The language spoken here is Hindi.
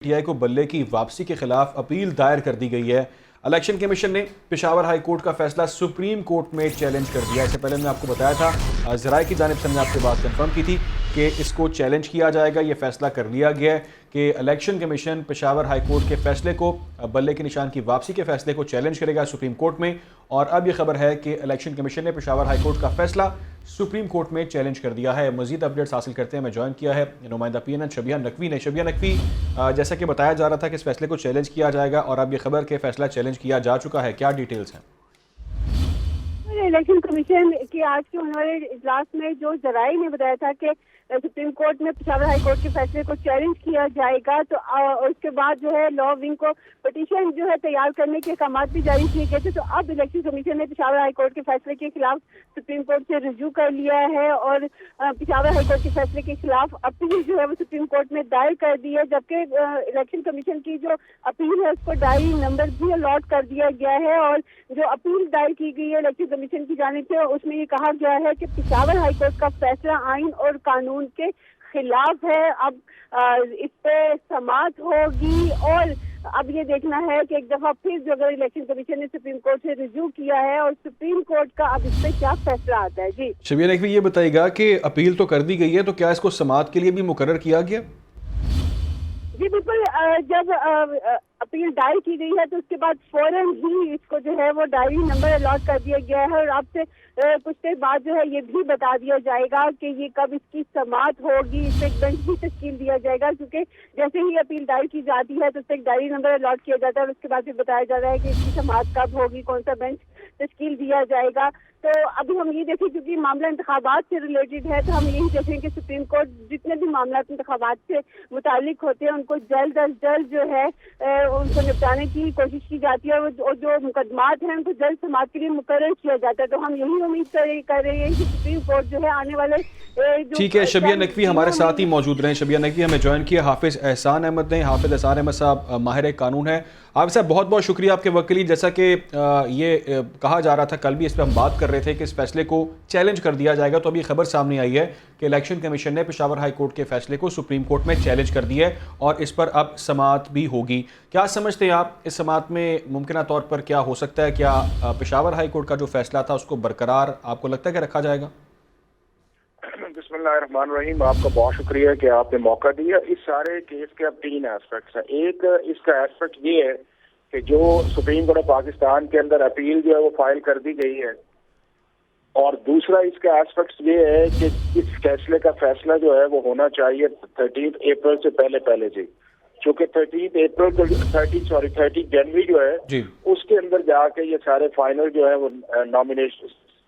पीटीआई को बल्ले की वापसी के खिलाफ अपील दायर कर दी गई है। इलेक्शन कमीशन ने पेशावर हाई कोर्ट का फैसला सुप्रीम कोर्ट में चैलेंज कर दिया। इससे पहले मैं आपको बताया था, ज़राए की जानिब से हमने आपसे बात कंफर्म की थी कि इसको चैलेंज किया जाएगा। ये फैसला कर लिया गया है कि election commission Peshawar high court के फैसले को, बल्ले के निशान की वापसी के फैसले को चैलेंज करेगा सुप्रीम कोर्ट में। और अब ये खबर है कि इलेक्शन कमीशन ने पेशावर हाई कोर्ट का फैसला सुप्रीम कोर्ट में चैलेंज कर दिया है। मजीद अपडेट्स हासिल करते हैं, मैं ज्वाइन किया है नुमाइंदा PNN शबिया नकवी ने। शबिया नकवी, जैसा कि बताया जा रहा था कि इस फैसले को चैलेंज किया जाएगा और अब ये खबर कि फैसला चैलेंज किया जा चुका है, क्या डिटेल्स हैं? इलेक्शन कमीशन के आज के होने वाले इजलास में जो जराये ने बताया था कि सुप्रीम कोर्ट में पेशावर हाई कोर्ट के फैसले को चैलेंज किया जाएगा, तो उसके बाद जो है लॉ विंग को पिटीशन जो है तैयार करने के अहकाम भी जारी किए गए थे। तो अब इलेक्शन कमीशन ने पेशावर हाई कोर्ट के फैसले के खिलाफ सुप्रीम कोर्ट से रिव्यू कर लिया है और पेशावर हाई कोर्ट के फैसले के खिलाफ अपील जो है वो सुप्रीम कोर्ट में दायर कर दी है। जबकि इलेक्शन कमीशन की जो अपील है उसको डायरी नंबर भी अलॉट कर दिया गया है और जो अपील दायर की गई है इलेक्शन कमीशन की जानिब से, उसमें ये कहा गया है कि पेशावर हाई कोर्ट का फैसला आइन और कानून के खिलाफ है। अब इस पे समाअत होगी और अब ये देखना है कि एक दफा फिर जो अगर इलेक्शन कमीशन ने सुप्रीम कोर्ट से रिव्यू किया है और सुप्रीम कोर्ट का अब इस पे क्या फैसला आता है। जी शबिया नकवी, ये बताइएगा कि अपील तो कर दी गई है, तो क्या इसको समाअत के लिए भी मुकर्रर किया गया? जी बिल्कुल, जब अपील दायर की गई है तो उसके बाद फौरन ही इसको जो है वो डायरी नंबर अलॉट कर दिया गया है और अब से कुछ देर बाद जो है ये भी बता दिया जाएगा कि ये कब इसकी समाअत होगी। इस पर एक बेंच भी तश्कील दिया जाएगा, क्योंकि जैसे ही अपील दायर की जाती है तो उससे एक डायरी नंबर अलॉट किया जाता है और उसके बाद फिर बताया जा रहा है कि इसकी समाअत कब होगी, कौन सा बेंच तश्कील दिया जाएगा। तो अभी हम ये देखें, क्योंकि मामला इंतखाबात से रिलेटेड है, तो हम यही देखें कि सुप्रीम कोर्ट जितने भी मामला इंतखाबात से मुतालिक होते हैं उनको जल्द अज जल्द जो है उनको निपटाने की कोशिश की जाती है और जो मुकदमात हैं उनको जल्द समाअत के लिए मुकर्रर किया जाता है। तो हम यही उम्मीद कर रहे हैं कि सुप्रीम कोर्ट जो है आने वाले ठीक है। शबिया नकवी हमारे साथ ही मौजूद रहे। शबिया नकवी हमें ज्वाइन किया हाफिज एहसान अहमद ने। हाफिज एहसान अहमद साहब माहिर कानून है। हाफिज साहब, बहुत बहुत शुक्रिया आपके वकीली। जैसा कि ये कहा जा रहा था, कल भी इस पर हम बात कर रहे थे कि इस फैसले को चैलेंज कर दिया जाएगा, तो अभी खबर सामने आई है कि इलेक्शन कमीशन ने पेशावर हाई कोर्ट के फैसले को सुप्रीम कोर्ट में चैलेंज कर दिया है और इस पर अब समाअत भी होगी। क्या समझते हैं आप, इस समाअत में मुमकिन तौर पर क्या हो सकता है? क्या पेशावर हाई कोर्ट का जो फैसला था उसको बरकरार आपको लगता है कि रखा जाएगा? बिस्मिल्लाहिर्रहमानिर्रहीम, आपका बहुत शुक्रिया कि आपने मौका दिया। इस सारे केस के अब 3 एस्पेक्ट्स हैं। एक इसका एस्पेक्ट ये है कि जो सुप्रीम कोर्ट ऑफ पाकिस्तान के अंदर अपील जो है वो फाइल कर दी गई है, और दूसरा इसका एस्पेक्ट ये है कि इस फैसले का फैसला जो है वो होना चाहिए 13 अप्रैल से पहले जी, क्योंकि 30 जनवरी जो है उसके अंदर जाके ये सारे फाइनल जो है वो नॉमिनेशन